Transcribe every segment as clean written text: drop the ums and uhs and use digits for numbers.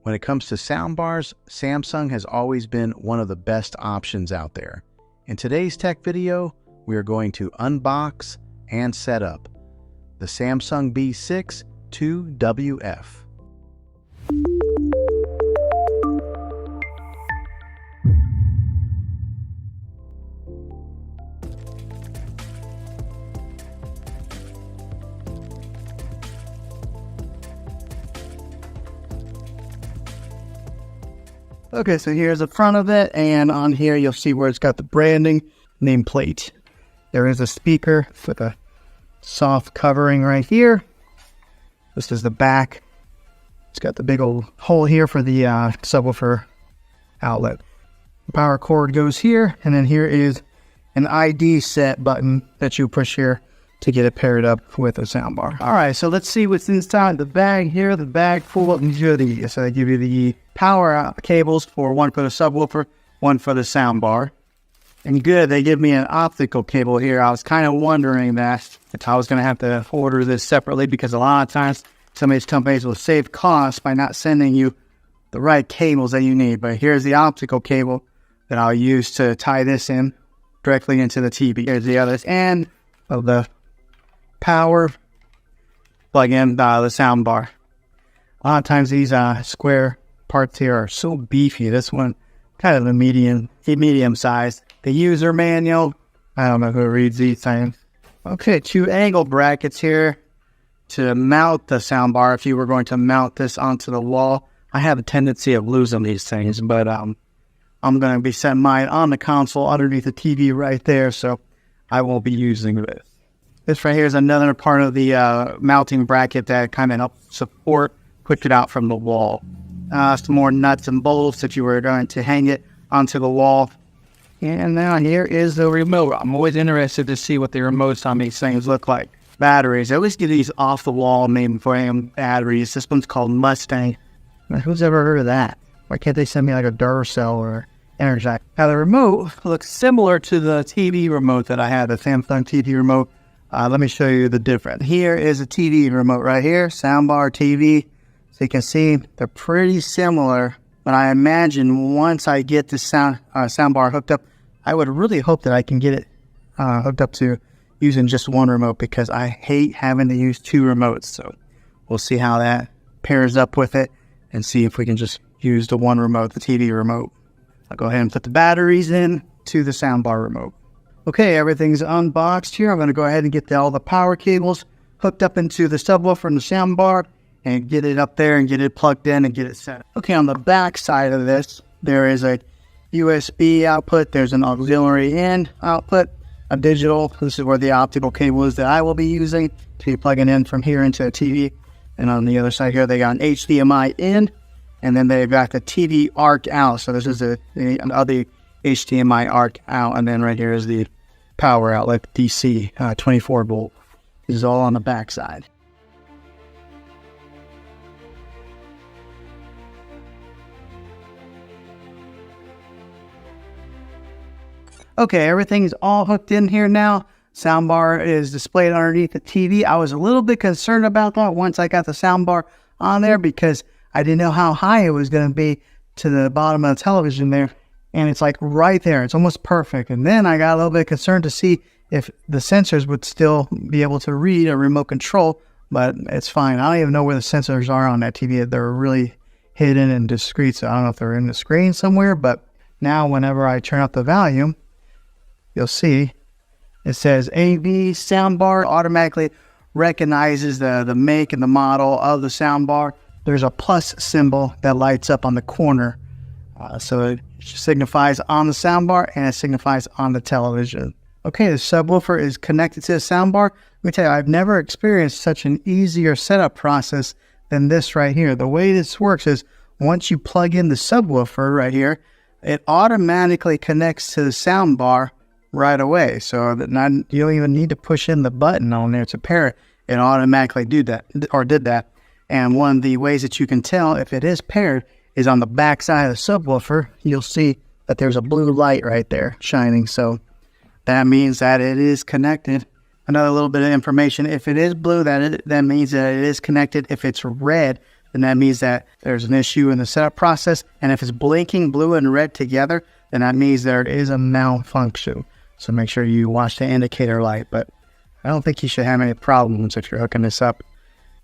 When it comes to soundbars, Samsung has always been one of the best options out there. In today's tech video, we are going to unbox and set up the Samsung B62WF. Okay, so here's the front of it, and on here you'll see where it's got the branding nameplate. There is a speaker with a soft covering right here. This is the back. It's got the big old hole here for the subwoofer outlet. The power cord goes here, and then here is an ID set button that you push here to get it paired up with a soundbar. All right, so let's see what's inside the bag here. The bag full of these. So they give you the power cables for one for the subwoofer, one for the soundbar. And good, they give me an optical cable here. I was kind of wondering that if I was going to have to order this separately, because a lot of times some of these companies will save costs by not sending you the right cables that you need. But here's the optical cable that I'll use to tie this in directly into the TV. Here's the other end of the power plug in the soundbar. A lot of times these square parts here are so beefy. This one kind of the medium size. The user manual, I don't know who reads these things. Okay, 2 angle brackets here to mount the soundbar if you were going to mount this onto the wall. I have a tendency of losing these things, but I'm going to be setting mine on the console underneath the TV right there, so I won't be using this. This right here is another part of the mounting bracket that kind of helps support, push it out from the wall. Some more nuts and bolts if you were going to hang it onto the wall. And now here is the remote. I'm always interested to see what the remotes on these things look like. Batteries. I always get these off the wall mainframe batteries. This one's called Mustang. Now, who's ever heard of that? Why can't they send me like a Duracell or Energize? Now the remote looks similar to the TV remote that I had, the Samsung TV remote. Let me show you the difference. Here is a TV remote right here, soundbar TV. So you can see they're pretty similar, but I imagine once I get the soundbar hooked up, I would really hope that I can get it hooked up to using just one remote, because I hate having to use 2 remotes. So we'll see how that pairs up with it and see if we can just use the one remote, the TV remote. I'll go ahead and put the batteries in to the soundbar remote. Okay, everything's unboxed here. I'm going to go ahead and get all the power cables hooked up into the subwoofer and the soundbar and get it up there and get it plugged in and get it set. Okay, on the back side of this, there is a USB output. There's an auxiliary in output, a digital. This is where the optical cable is that I will be using to be plugging in from here into a TV. And on the other side here, they got an HDMI in, and then they've got the TV arc out. So this is the other HDMI arc out, and then right here is the power outlet, DC, 24 volt. This is all on the back side. Okay, everything's all hooked in here now. Soundbar is displayed underneath the TV. I was a little bit concerned about that once I got the soundbar on there, because I didn't know how high it was going to be to the bottom of the television there. And it's like right there. It's almost perfect. And then I got a little bit concerned to see if the sensors would still be able to read a remote control, but it's fine. I don't even know where the sensors are on that TV. They're really hidden and discreet, so I don't know if they're in the screen somewhere, but now whenever I turn up the volume, you'll see it says AV soundbar. Automatically recognizes the make and the model of the soundbar. There's a plus symbol that lights up on the corner. So it signifies on the soundbar and it signifies on the television. Okay, the subwoofer is connected to the soundbar. Let me tell you, I've never experienced such an easier setup process than this right here. The way this works is once you plug in the subwoofer right here, it automatically connects to the soundbar right away. So that you don't even need to push in the button on there to pair it. It automatically did that. And one of the ways that you can tell if it is paired is on the back side of the subwoofer. You'll see that there's a blue light right there shining. So that means that it is connected. Another little bit of information: if it is blue, that means that it is connected. If it's red, then that means that there's an issue in the setup process. And if it's blinking blue and red together, then that means there is a malfunction. So make sure you watch the indicator light. But I don't think you should have any problems if you're hooking this up.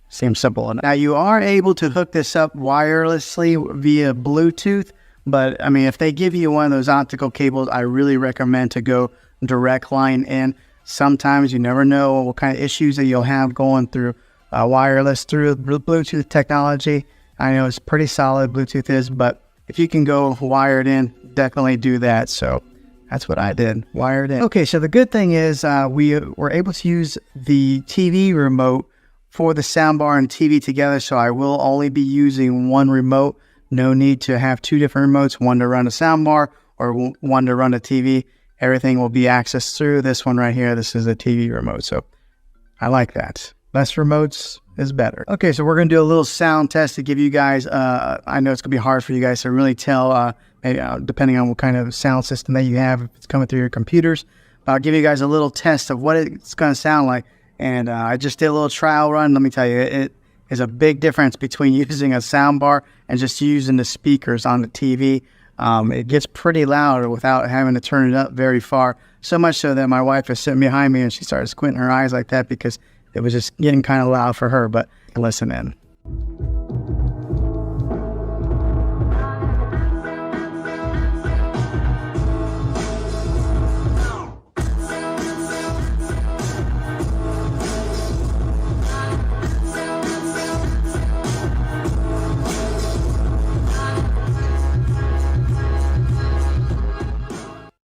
Seems simple. Now you are able to hook this up wirelessly via Bluetooth. But I mean, if they give you one of those optical cables, I really recommend to go direct line in. Sometimes you never know what kind of issues that you'll have going through wireless through Bluetooth technology. I know it's pretty solid, Bluetooth is, but if you can go wired in, definitely do that. So that's what I did, wired in. Okay, so the good thing is we were able to use the TV remote for the soundbar and TV together. So I will only be using one remote. No need to have two different remotes, one to run a soundbar or one to run a TV. Everything will be accessed through this one right here. This is a TV remote, so I like that. Less remotes is better. Okay, so we're going to do a little sound test to give you guys, I know it's going to be hard for you guys to really tell, maybe, depending on what kind of sound system that you have, if it's coming through your computers. But I'll give you guys a little test of what it's going to sound like. And I just did a little trial run. Let me tell you, it is a big difference between using a soundbar and just using the speakers on the TV. It gets pretty loud without having to turn it up very far. So much so that my wife is sitting behind me and she started squinting her eyes like that because it was just getting kind of loud for her. But listen in.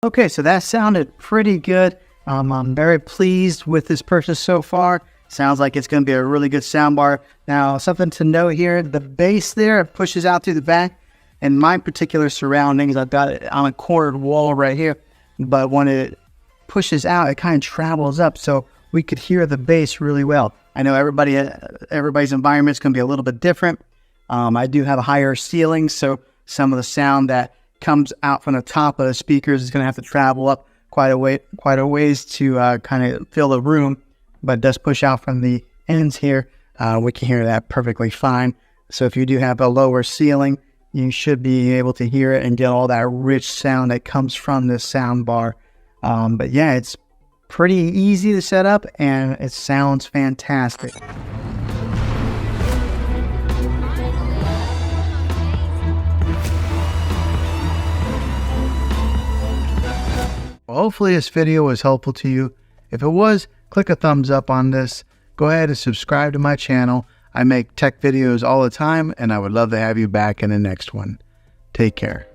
Okay, so that sounded pretty good. I'm very pleased with this purchase so far. Sounds like it's going to be a really good soundbar. Now, something to note here, the bass there, it pushes out through the back. In my particular surroundings, I've got it on a cornered wall right here. But when it pushes out, it kind of travels up, so we could hear the bass really well. I know everybody's environment is going to be a little bit different. I do have a higher ceiling, so some of the sound that comes out from the top of the speakers is going to have to travel up quite a ways to kind of fill the room, but it does push out from the ends here. We can hear that perfectly fine. So if you do have a lower ceiling, you should be able to hear it and get all that rich sound that comes from this sound bar. But yeah, it's pretty easy to set up and it sounds fantastic. Well, hopefully this video was helpful to you. If it was, click a thumbs up on this. Go ahead and subscribe to my channel. I make tech videos all the time, and I would love to have you back in the next one. Take care.